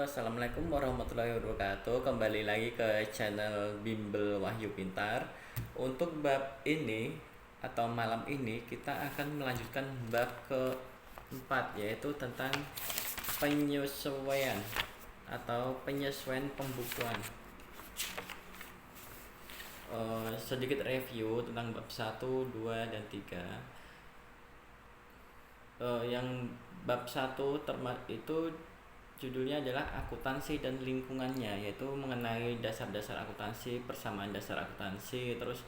Assalamualaikum warahmatullahi wabarakatuh. Kembali lagi ke channel Bimbel Wahyu Pintar. Untuk bab ini atau malam ini kita akan melanjutkan bab keempat, yaitu tentang penyesuaian atau penyesuaian pembukuan. Sedikit review tentang bab 1, 2, dan 3. Yang bab 1 itu judulnya adalah akuntansi dan lingkungannya, yaitu mengenai dasar-dasar akuntansi, persamaan dasar akuntansi, terus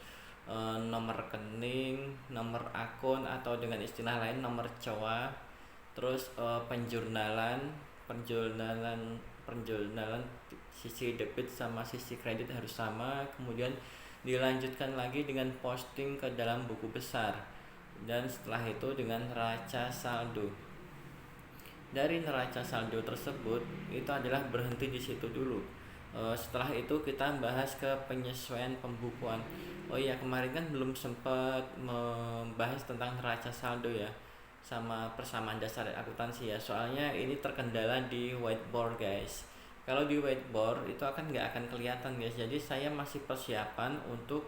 nomor rekening, nomor akun atau dengan istilah lain nomor COA, terus penjurnalan sisi debit sama sisi kredit harus sama, kemudian dilanjutkan lagi dengan posting ke dalam buku besar, dan setelah itu dengan neraca saldo. Dari neraca saldo tersebut itu adalah berhenti di situ dulu. Setelah itu kita bahas ke penyesuaian pembukuan. Oh iya, kemarin kan belum sempat membahas tentang neraca saldo ya, sama persamaan dasar akuntansi ya. Soalnya ini terkendala di whiteboard guys. Kalau di whiteboard itu nggak akan kelihatan guys. Jadi saya masih persiapan untuk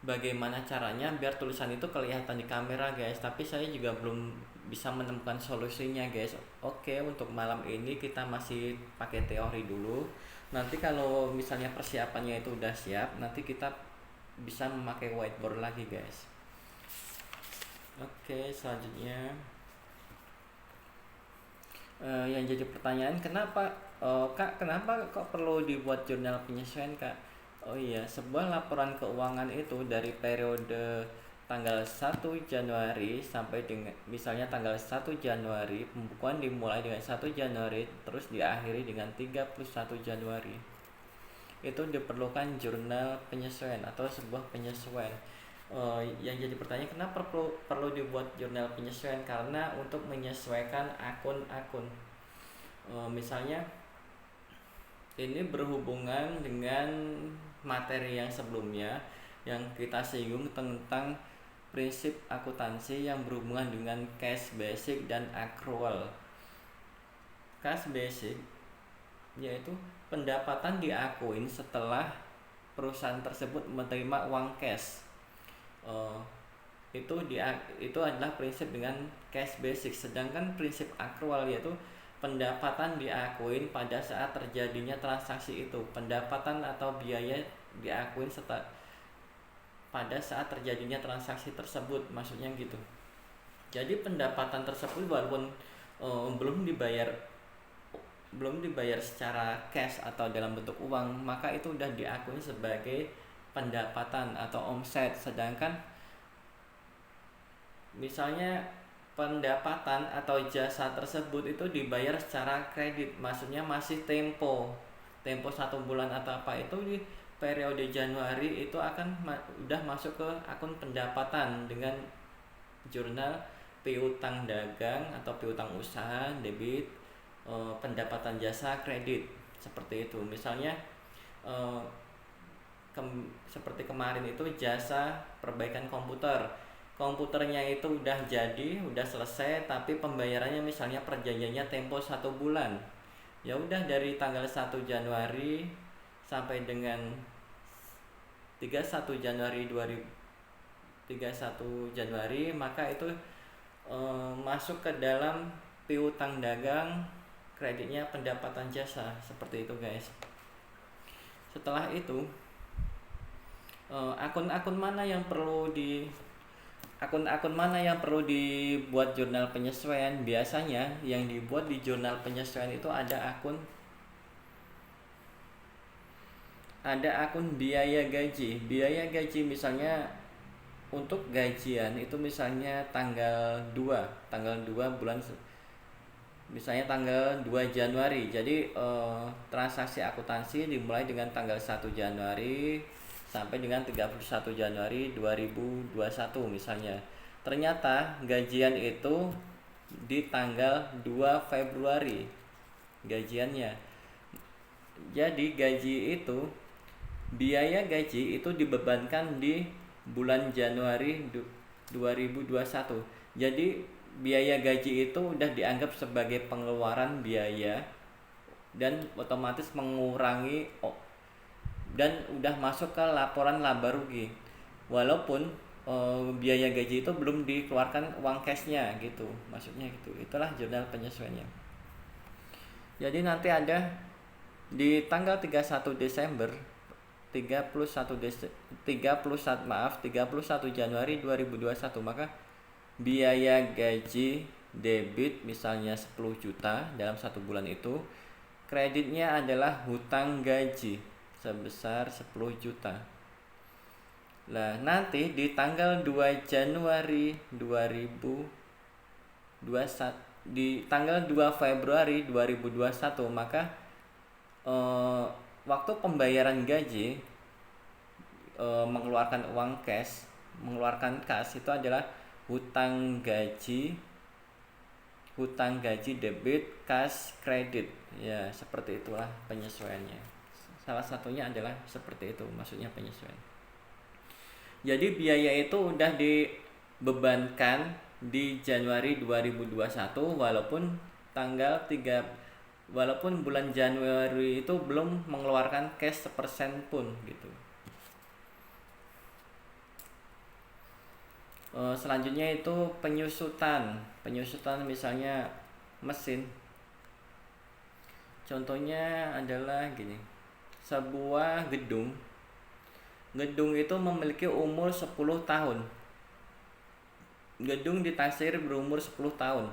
bagaimana caranya biar tulisan itu kelihatan di kamera guys, tapi saya juga belum bisa menemukan solusinya guys. Oke, untuk malam ini kita masih pakai teori dulu. Nanti kalau misalnya persiapannya itu udah siap, nanti kita bisa memakai whiteboard lagi guys. Oke, selanjutnya yang jadi pertanyaan, kenapa Kak, kenapa kok perlu dibuat jurnal penyesuaian Kak? Oh iya, sebuah laporan keuangan itu dari periode tanggal 1 Januari sampai dengan misalnya tanggal 1 Januari, pembukuan dimulai dengan 1 Januari terus diakhiri dengan 31 Januari. Itu diperlukan jurnal penyesuaian atau sebuah penyesuaian. Yang jadi pertanyaan, kenapa perlu dibuat jurnal penyesuaian? Karena untuk menyesuaikan akun-akun. Misalnya ini berhubungan dengan materi yang sebelumnya yang kita singgung tentang prinsip akuntansi yang berhubungan dengan cash basic dan accrual. Cash basic yaitu pendapatan diakuin setelah perusahaan tersebut menerima uang cash. Itu adalah prinsip dengan cash basic. Sedangkan prinsip accrual yaitu pendapatan diakuin pada saat terjadinya transaksi itu. Pendapatan atau biaya diakuin pada saat terjadinya transaksi tersebut, maksudnya gitu. Jadi pendapatan tersebut walaupun belum dibayar secara cash atau dalam bentuk uang, maka itu udah diakui sebagai pendapatan atau omset. Sedangkan misalnya pendapatan atau jasa tersebut itu dibayar secara kredit, maksudnya masih tempo 1 bulan atau apa, itu di periode Januari itu udah masuk ke akun pendapatan dengan jurnal piutang dagang atau piutang usaha debit, pendapatan jasa kredit, seperti itu. Misalnya seperti kemarin itu jasa perbaikan komputernya itu udah jadi, udah selesai, tapi pembayarannya misalnya perjanjiannya tempo 1 bulan. Ya udah dari tanggal 1 Januari sampai dengan 31 Januari 31 Januari, maka itu masuk ke dalam piutang dagang, kreditnya pendapatan jasa, seperti itu guys. Setelah itu akun-akun mana yang perlu dibuat jurnal penyesuaian? Biasanya yang dibuat di jurnal penyesuaian itu ada akun biaya gaji. Biaya gaji misalnya untuk gajian itu misalnya tanggal 2 bulan, misalnya tanggal 2 Januari. Jadi transaksi akuntansi dimulai dengan tanggal 1 Januari sampai dengan 31 Januari 2021 misalnya. Ternyata gajian itu di tanggal 2 Februari gajiannya. Jadi biaya gaji itu dibebankan di bulan Januari 2021. Jadi biaya gaji itu udah dianggap sebagai pengeluaran biaya dan otomatis mengurangi dan udah masuk ke laporan laba rugi, walaupun biaya gaji itu belum dikeluarkan uang cashnya gitu, maksudnya gitu. Itulah jurnal penyesuaiannya. Jadi nanti ada di tanggal 31 Desember 31 Januari 2021, maka biaya gaji debit misalnya 10 juta dalam 1 bulan itu, kreditnya adalah hutang gaji sebesar 10 juta. Nah, nanti di tanggal 2 Januari 2021, di tanggal 2 Februari 2021, maka waktu pembayaran gaji, mengeluarkan uang cash, mengeluarkan kas itu adalah hutang gaji debit, kas, kredit. Ya, seperti itulah penyesuaiannya. Salah satunya adalah seperti itu, maksudnya penyesuaian. Jadi biaya itu udah dibebankan di Januari 2021, walaupun bulan Januari itu belum mengeluarkan cash 1% pun gitu. Selanjutnya itu penyusutan misalnya mesin. Contohnya adalah gini, sebuah gedung itu memiliki umur 10 tahun. Gedung di Tasir berumur 10 tahun.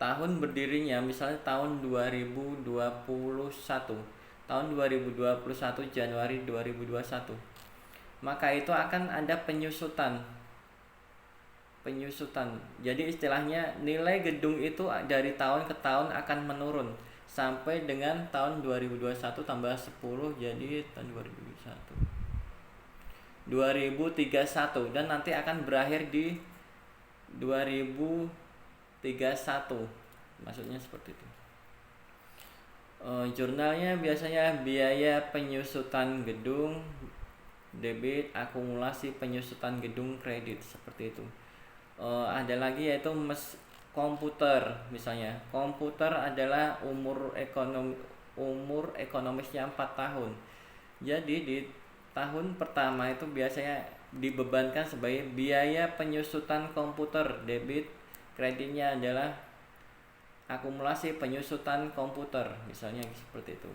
Tahun berdirinya misalnya tahun 2021. Tahun 2021 Januari 2021. Maka itu akan ada penyusutan. Jadi istilahnya nilai gedung itu dari tahun ke tahun akan menurun sampai dengan tahun 2021 tambah 10 jadi tahun 2031 dan nanti akan berakhir di 2031, maksudnya seperti itu. Jurnalnya biasanya biaya penyusutan gedung debit, akumulasi penyusutan gedung kredit, seperti itu. Ada lagi yaitu komputer. Misalnya komputer adalah umur ekonomisnya 4 tahun. Jadi di tahun pertama itu biasanya dibebankan sebagai biaya penyusutan komputer debit, kreditnya adalah akumulasi penyusutan komputer, misalnya seperti itu.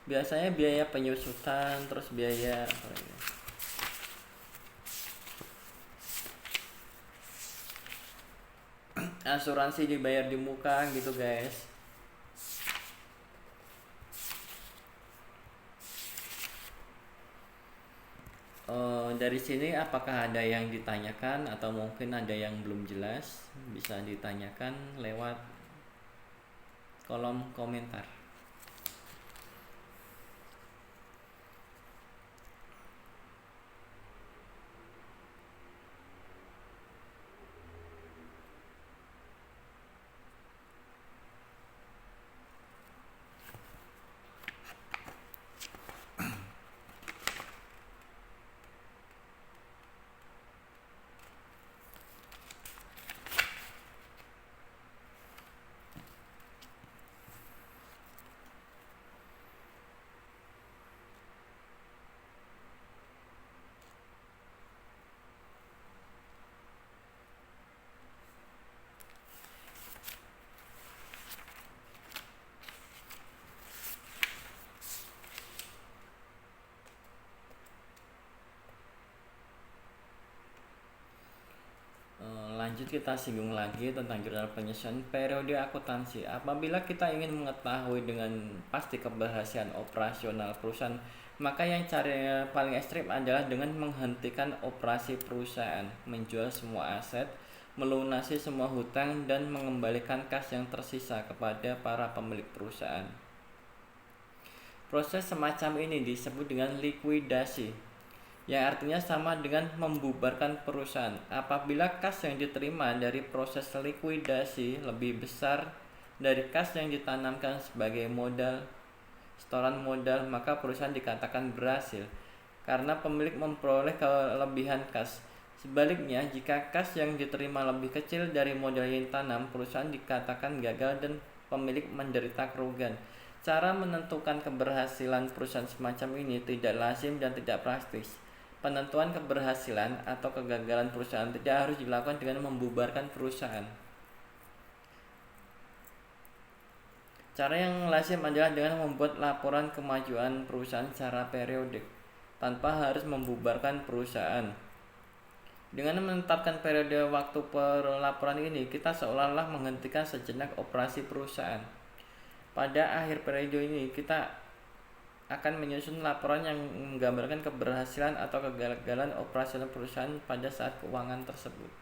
Biasanya biaya penyusutan, terus biaya asuransi dibayar di muka gitu guys. Dari sini apakah ada yang ditanyakan atau mungkin ada yang belum jelas, bisa ditanyakan lewat kolom komentar. Lanjut kita singgung lagi tentang jurnal penyesuaian periode akuntansi. Apabila kita ingin mengetahui dengan pasti keberhasilan operasional perusahaan, maka yang cara paling ekstrim adalah dengan menghentikan operasi perusahaan, menjual semua aset, melunasi semua hutang, dan mengembalikan kas yang tersisa kepada para pemilik perusahaan. Proses semacam ini disebut dengan likuidasi, yang artinya sama dengan membubarkan perusahaan. Apabila kas yang diterima dari proses likuidasi lebih besar dari kas yang ditanamkan sebagai modal, setoran modal, maka perusahaan dikatakan berhasil karena pemilik memperoleh kelebihan kas. Sebaliknya, jika kas yang diterima lebih kecil dari modal yang ditanam, perusahaan dikatakan gagal dan pemilik menderita kerugian. Cara menentukan keberhasilan perusahaan semacam ini tidak lazim dan tidak praktis. Penentuan keberhasilan atau kegagalan perusahaan tidak harus dilakukan dengan membubarkan perusahaan. Cara yang lazim adalah dengan membuat laporan kemajuan perusahaan secara periodik, tanpa harus membubarkan perusahaan. Dengan menetapkan periode waktu pelaporan ini, kita seolah-olah menghentikan sejenak operasi perusahaan. Pada akhir periode ini, kita akan menyusun laporan yang menggambarkan keberhasilan atau kegagalan operasional perusahaan pada saat keuangan tersebut.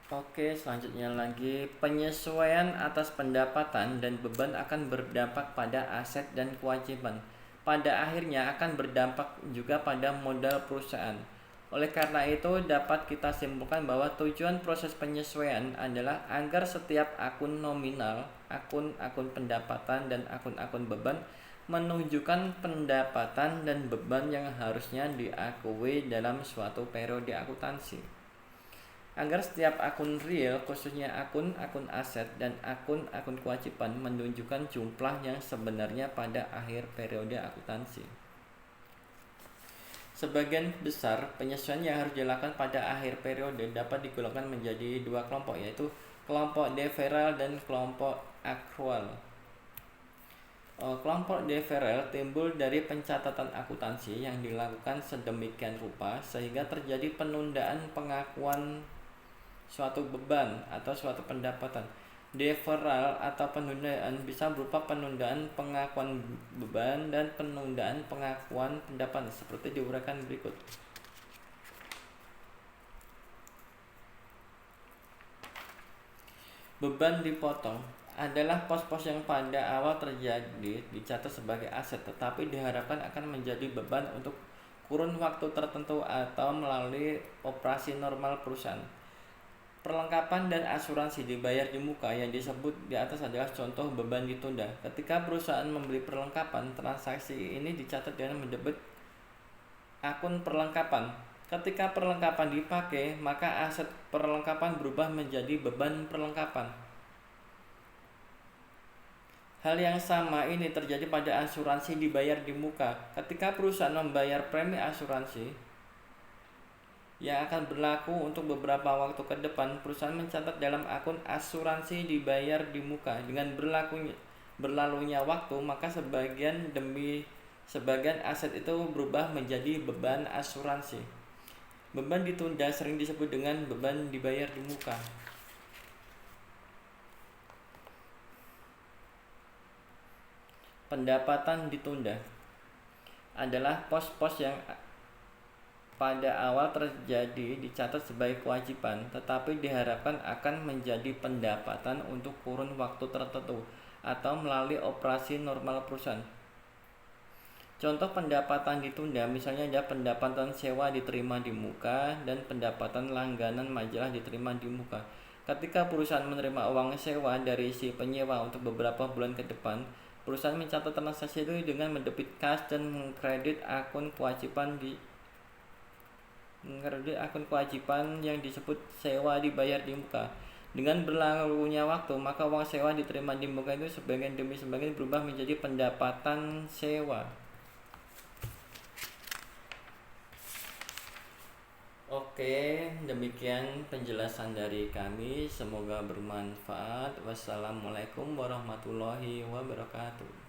Oke, selanjutnya lagi penyesuaian atas pendapatan dan beban akan berdampak pada aset dan kewajiban. Pada akhirnya akan berdampak juga pada modal perusahaan. Oleh karena itu, dapat kita simpulkan bahwa tujuan proses penyesuaian adalah agar setiap akun nominal, akun-akun pendapatan dan akun-akun beban menunjukkan pendapatan dan beban yang harusnya diakui dalam suatu periode akuntansi. Agar setiap akun real, khususnya akun-akun aset dan akun-akun kewajiban menunjukkan jumlah yang sebenarnya pada akhir periode akuntansi. Sebagian besar penyesuaian yang harus dilakukan pada akhir periode dapat digolongkan menjadi dua kelompok, yaitu kelompok deferral dan kelompok accrual. Kelompok deferral timbul dari pencatatan akuntansi yang dilakukan sedemikian rupa sehingga terjadi penundaan pengakuan suatu beban atau suatu pendapatan. Deferral atau penundaan bisa berupa penundaan pengakuan beban dan penundaan pengakuan pendapatan seperti diuraikan berikut. Beban dipotong adalah pos-pos yang pada awal terjadi dicatat sebagai aset tetapi diharapkan akan menjadi beban untuk kurun waktu tertentu atau melalui operasi normal perusahaan. Perlengkapan dan asuransi dibayar di muka yang disebut di atas adalah contoh beban ditunda. Ketika perusahaan membeli perlengkapan, transaksi ini dicatat dengan mendebit akun perlengkapan. Ketika perlengkapan dipakai, maka aset perlengkapan berubah menjadi beban perlengkapan. Hal yang sama ini terjadi pada asuransi dibayar di muka. Ketika perusahaan membayar premi asuransi yang akan berlaku untuk beberapa waktu ke depan, perusahaan mencatat dalam akun asuransi dibayar di muka. Dengan berlalunya waktu, maka sebagian demi sebagian aset itu berubah menjadi beban asuransi. Beban ditunda sering disebut dengan beban dibayar di muka. Pendapatan ditunda adalah pos-pos yang pada awal terjadi dicatat sebagai kewajiban, tetapi diharapkan akan menjadi pendapatan untuk kurun waktu tertentu atau melalui operasi normal perusahaan. Contoh pendapatan ditunda misalnya ada pendapatan sewa diterima di muka dan pendapatan langganan majalah diterima di muka. Ketika perusahaan menerima uang sewa dari si penyewa untuk beberapa bulan ke depan, perusahaan mencatat transaksi itu dengan mendebit kas dan mengkredit akun kewajiban yang disebut sewa dibayar di muka. Dengan berlalunya waktu, maka uang sewa diterima di muka itu sebagian demi sebagian berubah menjadi pendapatan sewa. Oke, demikian penjelasan dari kami. Semoga bermanfaat. Wassalamualaikum warahmatullahi wabarakatuh.